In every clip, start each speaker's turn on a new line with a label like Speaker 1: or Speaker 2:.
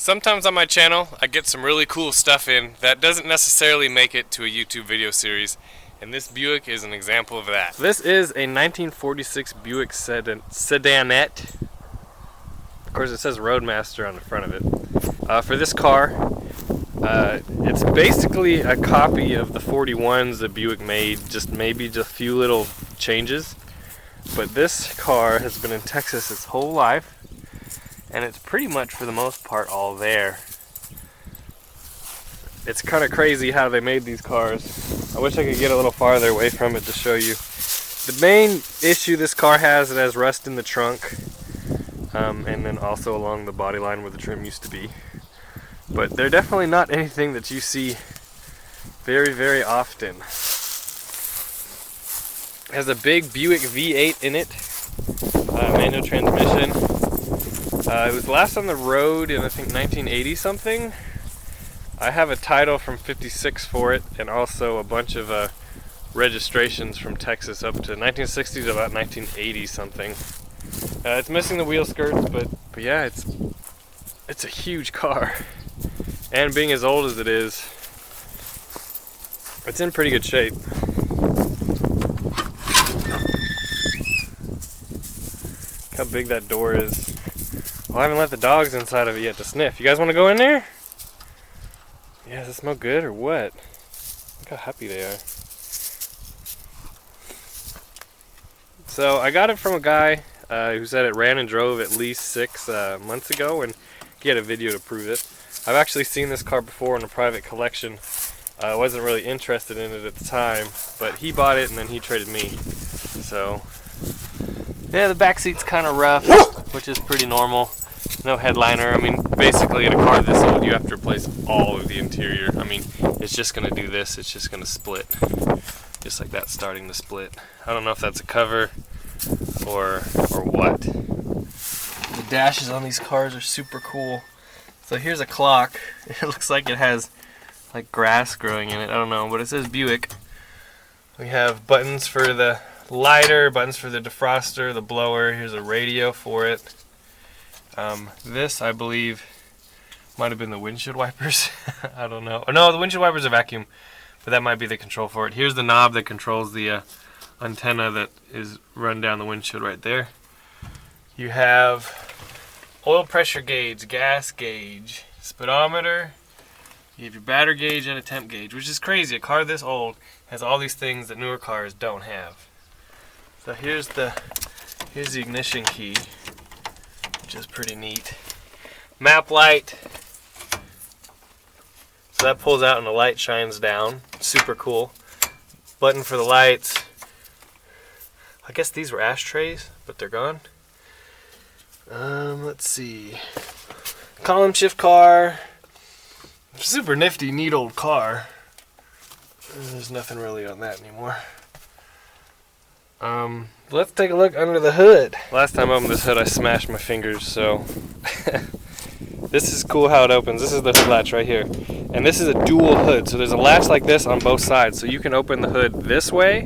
Speaker 1: Sometimes on my channel I get some really cool stuff in that doesn't necessarily make it to a YouTube video series, and this Buick is an example of that. This is a 1946 Buick Sedanette. Of course it says Roadmaster on the front of it. For this car, it's basically a copy of the 41s that Buick made, just maybe just a few little changes. But this car has been in Texas its whole life, and it's pretty much for the most part all there. It's kind of crazy how they made these cars. I wish I could get a little farther away from it to show you. The main issue this car has, it has rust in the trunk, and then also along the body line where the trim used to be. But they're definitely not anything that you see very, very often. It has a big Buick V8 in it, manual transmission. It was last on the road in I think 1980 something. I have a title from 56 for it, and also a bunch of registrations from Texas up to 1960 to about 1980 something. It's missing the wheel skirts, but yeah, it's a huge car. And being as old as it is, it's in pretty good shape. Look how big that door is. Well, I haven't let the dogs inside of it yet to sniff. You guys want to go in there? Yeah, does it smell good or what? Look how happy they are. So I got it from a guy who said it ran and drove at least 6 months ago, and he had a video to prove it. I've actually seen this car before in a private collection. I wasn't really interested in it at the time, but he bought it and then he traded me. So yeah, the back seat's kind of rough, which is pretty normal. No headliner. I mean, basically in a car this old you have to replace all of the interior. I mean, it's just going to do this. It's just going to split. Just like that, starting to split. I don't know if that's a cover or what. The dashes on these cars are super cool. So here's a clock. It looks like it has like grass growing in it. I don't know, but it says Buick. We have buttons for the lighter, buttons for the defroster, the blower. Here's a radio for it. This, I believe, might have been the windshield wipers. I don't know. Oh, no, the windshield wipers are vacuum, but that might be the control for it. Here's the knob that controls the antenna that is run down the windshield right there. You have oil pressure gauge, gas gauge, speedometer. You have your battery gauge and a temp gauge, which is crazy. A car this old has all these things that newer cars don't have. So here's the ignition key, which is pretty neat. Map light. So that pulls out and the light shines down. Super cool. Button for the lights. I guess these were ashtrays, but they're gone. Let's see. Column shift car. Super nifty, neat old car. There's nothing really on that anymore. Let's take a look under the hood. Last time I opened this hood I smashed my fingers, so this is cool how it opens. This is the hood latch right here. And this is a dual hood, so there's a latch like this on both sides. So you can open the hood this way,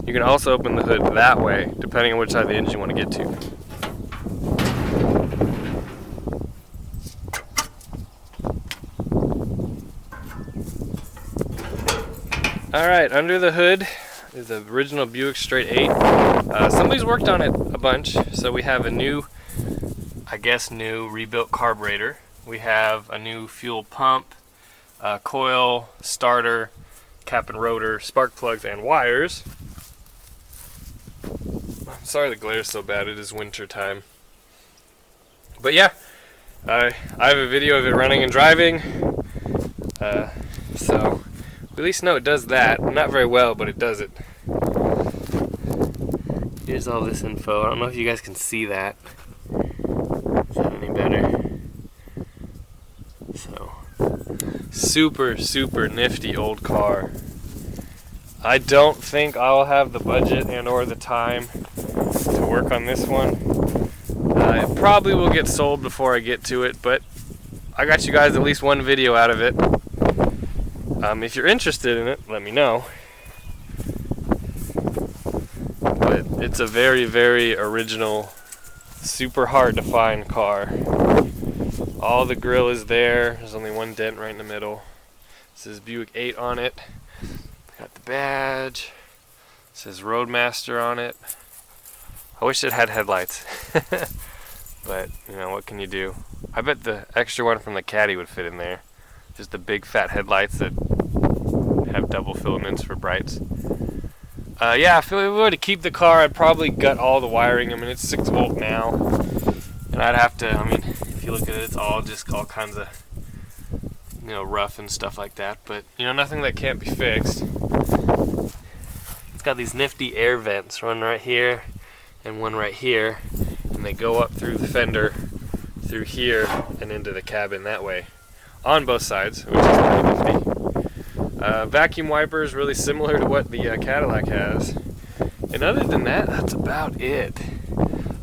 Speaker 1: you can also open the hood that way, depending on which side of the engine you want to get to. Alright, under the hood is the original Buick Straight 8. Somebody's worked on it a bunch, so we have a new, I guess new, rebuilt carburetor. We have a new fuel pump, coil, starter, cap and rotor, spark plugs, and wires. I'm sorry the glare is so bad, it is winter time. But yeah, I have a video of it running and driving, so we at least know it does that. Not very well, but it does it. Here's all this info. I don't know if you guys can see that. Is that any better? So, super, super nifty old car. I don't think I'll have the budget and or the time to work on this one. It probably will get sold before I get to it, but I got you guys at least one video out of it. If you're interested in it, let me know. But it's a very, very original, super hard to find car. All the grill is there. There's only one dent right in the middle. It says Buick 8 on it. Got the badge. It says Roadmaster on it. I wish it had headlights. But, you know, what can you do? I bet the extra one from the Caddy would fit in there. Just the big fat headlights that have double filaments for brights. Yeah, if we were to keep the car, I'd probably gut all the wiring. I mean, it's 6 volt now. And I'd have to, I mean, if you look at it, it's all just all kinds of, you know, rough and stuff like that. But, you know, nothing that can't be fixed. It's got these nifty air vents, one right here and one right here. And they go up through the fender, through here, and into the cabin that way. On both sides, which is kind of nifty. Vacuum wipers, really similar to what the Cadillac has. And other than that, that's about it.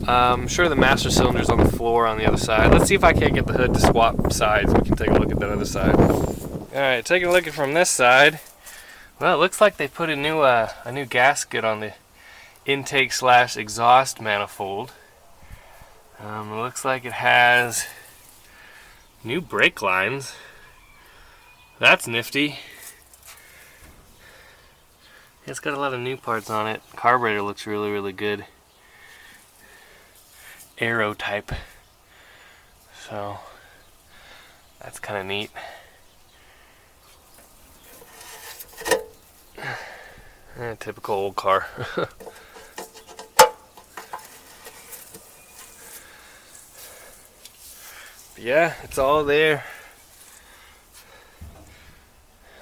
Speaker 1: I'm sure the master cylinder's on the floor on the other side. Let's see if I can't get the hood to swap sides. We can take a look at that other side. Alright, taking a look at from this side. Well, it looks like they put a new gasket on the intake/exhaust manifold. It looks like it has new brake lines. That's nifty. It's got a lot of new parts on it. Carburetor looks really, really good. Aero type. So, that's kind of neat. Typical old car. Yeah, it's all there.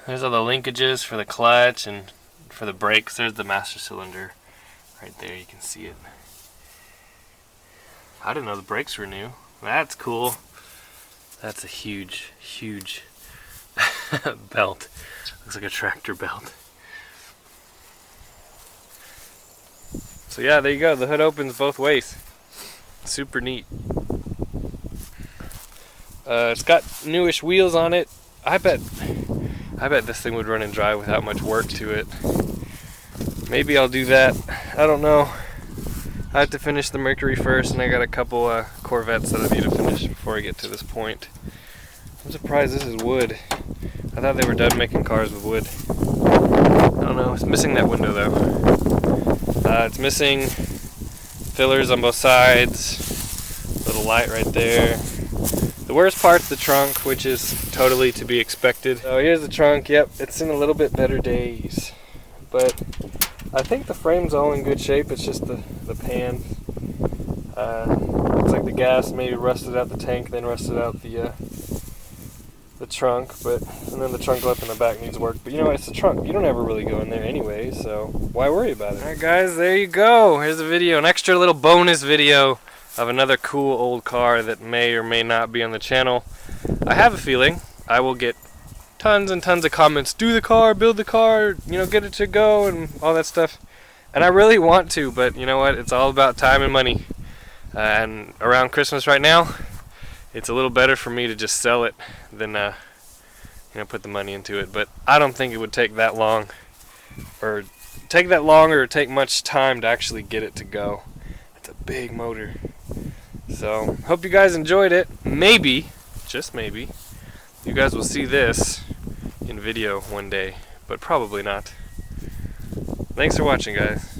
Speaker 1: There's all the linkages for the clutch and for the brakes. There's the master cylinder right there, you can see it. I didn't know the brakes were new. That's cool. That's a huge, huge belt. Looks like a tractor belt. So yeah, there you go. The hood opens both ways. Super neat. It's got newish wheels on it. I bet this thing would run and drive without much work to it. Maybe I'll do that. I don't know. I have to finish the Mercury first, and I got a couple Corvettes that I need to finish before I get to this point. I'm surprised this is wood. I thought they were done making cars with wood. I don't know. It's missing that window though. It's missing fillers on both sides. Little light right there. The worst part's the trunk, which is totally to be expected. So here's the trunk. Yep, it's in a little bit better days. But I think the frame's all in good shape. It's just the pan. Looks like the gas maybe rusted out the tank, then rusted out the trunk. And then the trunk left in the back needs work. But you know, it's the trunk. You don't ever really go in there anyway, so why worry about it? Alright guys, there you go. Here's a video, an extra little bonus video of another cool old car that may or may not be on the channel. I have a feeling I will get tons and tons of comments. Do the car, build the car, you know, get it to go and all that stuff. And I really want to, but you know what? It's all about time and money. And around Christmas right now, it's a little better for me to just sell it than you know, put the money into it. But I don't think it would take that long, or take much time to actually get it to go. It's a big motor. So, hope you guys enjoyed it. Maybe, just maybe, you guys will see this in video one day, but probably not. Thanks for watching, guys.